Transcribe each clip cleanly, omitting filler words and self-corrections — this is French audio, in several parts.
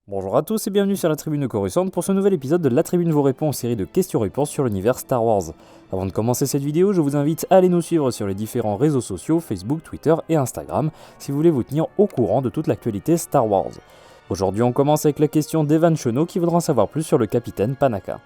Bonjour à tous et bienvenue sur la Tribune de Coruscant pour ce nouvel épisode de La Tribune vous répond, série de questions-réponses sur l'univers Star Wars. Avant de commencer cette vidéo, je vous invite à aller nous suivre sur les différents réseaux sociaux, Facebook, Twitter et Instagram, si vous voulez vous tenir au courant de toute l'actualité Star Wars. Aujourd'hui on commence avec la question d'Evan Chenot qui voudra en savoir plus sur le capitaine Panaka.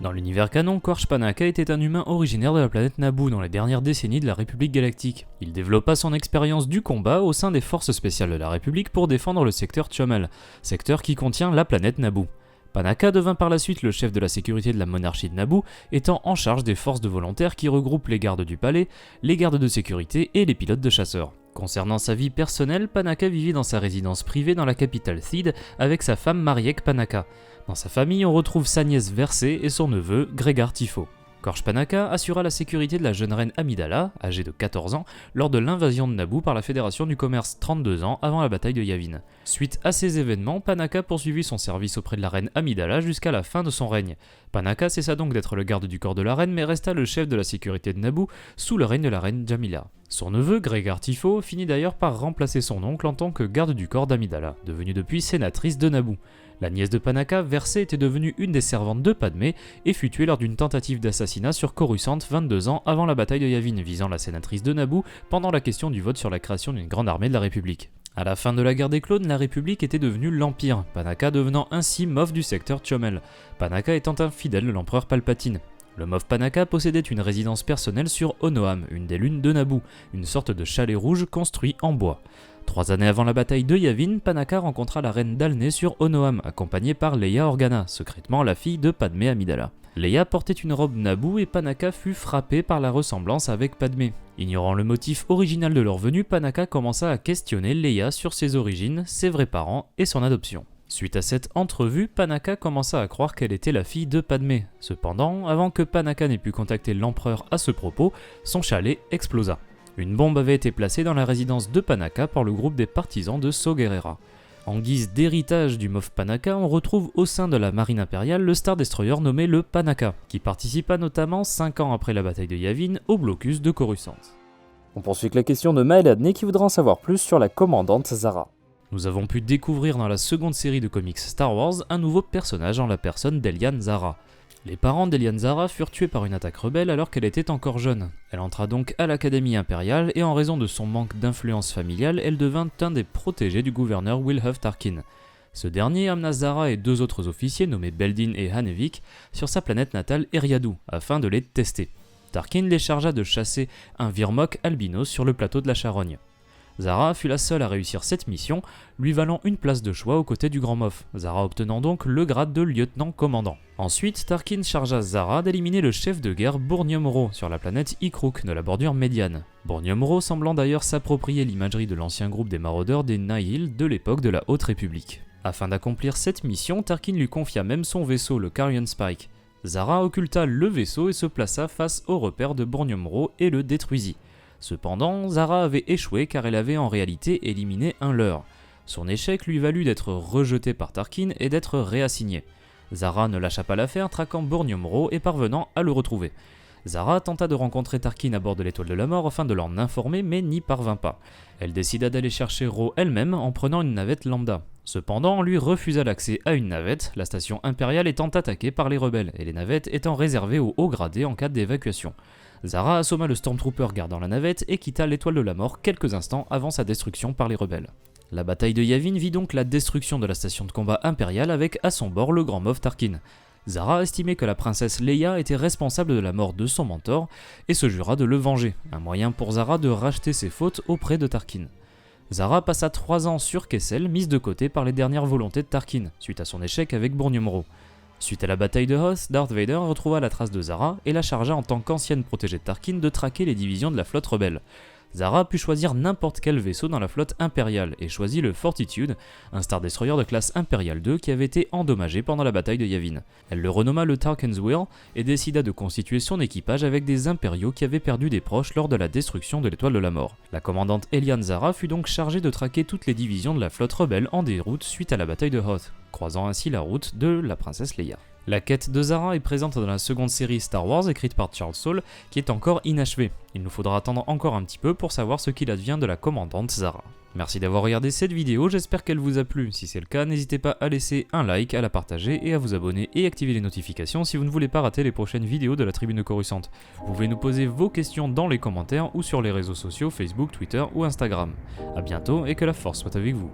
Dans l'univers canon, Quarch Panaka était un humain originaire de la planète Naboo dans les dernières décennies de la République Galactique. Il développa son expérience du combat au sein des forces spéciales de la République pour défendre le secteur Chomel, secteur qui contient la planète Naboo. Panaka devint par la suite le chef de la sécurité de la monarchie de Naboo, étant en charge des forces de volontaires qui regroupent les gardes du palais, les gardes de sécurité et les pilotes de chasseurs. Concernant sa vie personnelle, Panaka vivait dans sa résidence privée dans la capitale Theed avec sa femme Mariek Panaka. Dans sa famille, on retrouve sa nièce Versée et son neveu Gregar Tifo. Quarch Panaka assura la sécurité de la jeune reine Amidala, âgée de 14 ans, lors de l'invasion de Naboo par la Fédération du Commerce 32 ans avant la bataille de Yavin. Suite à ces événements, Panaka poursuivit son service auprès de la reine Amidala jusqu'à la fin de son règne. Panaka cessa donc d'être le garde du corps de la reine mais resta le chef de la sécurité de Naboo sous le règne de la reine Jamila. Son neveu, Gregar Tifo, finit d'ailleurs par remplacer son oncle en tant que garde du corps d'Amidala, devenue depuis sénatrice de Naboo. La nièce de Panaka, Versée, était devenue une des servantes de Padmé et fut tuée lors d'une tentative d'assassinat sur Coruscant 22 ans avant la bataille de Yavin visant la sénatrice de Naboo pendant la question du vote sur la création d'une grande armée de la République. À la fin de la guerre des clones, la République était devenue l'Empire, Panaka devenant ainsi Moff du secteur Chomel, Panaka étant un fidèle de l'empereur Palpatine. Le Moff Panaka possédait une résidence personnelle sur Onoam, une des lunes de Naboo, une sorte de chalet rouge construit en bois. 3 années avant la bataille de Yavin, Panaka rencontra la reine d'Alnay sur Onoam, accompagnée par Leia Organa, secrètement la fille de Padmé Amidala. Leia portait une robe Naboo et Panaka fut frappé par la ressemblance avec Padmé. Ignorant le motif original de leur venue, Panaka commença à questionner Leia sur ses origines, ses vrais parents et son adoption. Suite à cette entrevue, Panaka commença à croire qu'elle était la fille de Padmé. Cependant, avant que Panaka n'ait pu contacter l'empereur à ce propos, son chalet explosa. Une bombe avait été placée dans la résidence de Panaka par le groupe des partisans de Saw Gerrera. En guise d'héritage du Moff Panaka, on retrouve au sein de la marine impériale le Star Destroyer nommé le Panaka, qui participa notamment 5 ans après la bataille de Yavin au blocus de Coruscant. On poursuit avec la question de Maël Adney qui voudra en savoir plus sur la commandante Zara. Nous avons pu découvrir dans la seconde série de comics Star Wars un nouveau personnage en la personne d'Elian Zara. Les parents d'Elian Zara furent tués par une attaque rebelle alors qu'elle était encore jeune. Elle entra donc à l'Académie impériale et en raison de son manque d'influence familiale, elle devint un des protégés du gouverneur Wilhuff Tarkin. Ce dernier amena Zara et 2 autres officiers nommés Beldin et Hanevik sur sa planète natale Eriadu afin de les tester. Tarkin les chargea de chasser un Virmok albinos sur le plateau de la Charogne. Zara fut la seule à réussir cette mission, lui valant une place de choix aux côtés du Grand Moff, Zara obtenant donc le grade de lieutenant-commandant. Ensuite, Tarkin chargea Zara d'éliminer le chef de guerre Bournium Ro sur la planète Ikrook de la bordure médiane. Bournium Ro semblant d'ailleurs s'approprier l'imagerie de l'ancien groupe des maraudeurs des Nihil de l'époque de la Haute République. Afin d'accomplir cette mission, Tarkin lui confia même son vaisseau, le Carrion Spike. Zara occulta le vaisseau et se plaça face au repère de Bournium Ro et le détruisit. Cependant, Zara avait échoué car elle avait en réalité éliminé un leurre. Son échec lui valut d'être rejetée par Tarkin et d'être réassignée. Zara ne lâcha pas l'affaire, traquant Bournium Ro et parvenant à le retrouver. Zara tenta de rencontrer Tarkin à bord de l'Étoile de la Mort afin de l'en informer mais n'y parvint pas. Elle décida d'aller chercher Ro elle-même en prenant une navette lambda. Cependant, on lui refusa l'accès à une navette, la station impériale étant attaquée par les rebelles et les navettes étant réservées aux hauts gradés en cas d'évacuation. Zara assomma le Stormtrooper gardant la navette et quitta l'Étoile de la Mort quelques instants avant sa destruction par les rebelles. La bataille de Yavin vit donc la destruction de la station de combat impériale avec à son bord le grand Moff Tarkin. Zara estimait que la princesse Leia était responsable de la mort de son mentor et se jura de le venger, un moyen pour Zara de racheter ses fautes auprès de Tarkin. Zara passa 3 ans sur Kessel, mise de côté par les dernières volontés de Tarkin, suite à son échec avec Bournium Ro. Suite à la bataille de Hoth, Darth Vader retrouva la trace de Zara et la chargea en tant qu'ancienne protégée de Tarkin de traquer les divisions de la flotte rebelle. Zara put choisir n'importe quel vaisseau dans la flotte impériale et choisit le Fortitude, un Star Destroyer de classe Impériale 2 qui avait été endommagé pendant la bataille de Yavin. Elle le renomma le Tarkin's Wheel et décida de constituer son équipage avec des impériaux qui avaient perdu des proches lors de la destruction de l'Étoile de la Mort. La commandante Elian Zara fut donc chargée de traquer toutes les divisions de la flotte rebelle en déroute suite à la bataille de Hoth. croisant ainsi la route de la princesse Leia. La quête de Zara est présente dans la seconde série Star Wars écrite par Charles Soule, qui est encore inachevée. Il nous faudra attendre encore un petit peu pour savoir ce qu'il advient de la commandante Zara. Merci d'avoir regardé cette vidéo, j'espère qu'elle vous a plu. Si c'est le cas, n'hésitez pas à laisser un like, à la partager et à vous abonner et activer les notifications si vous ne voulez pas rater les prochaines vidéos de la Tribune Coruscante. Vous pouvez nous poser vos questions dans les commentaires ou sur les réseaux sociaux Facebook, Twitter ou Instagram. A bientôt et que la force soit avec vous.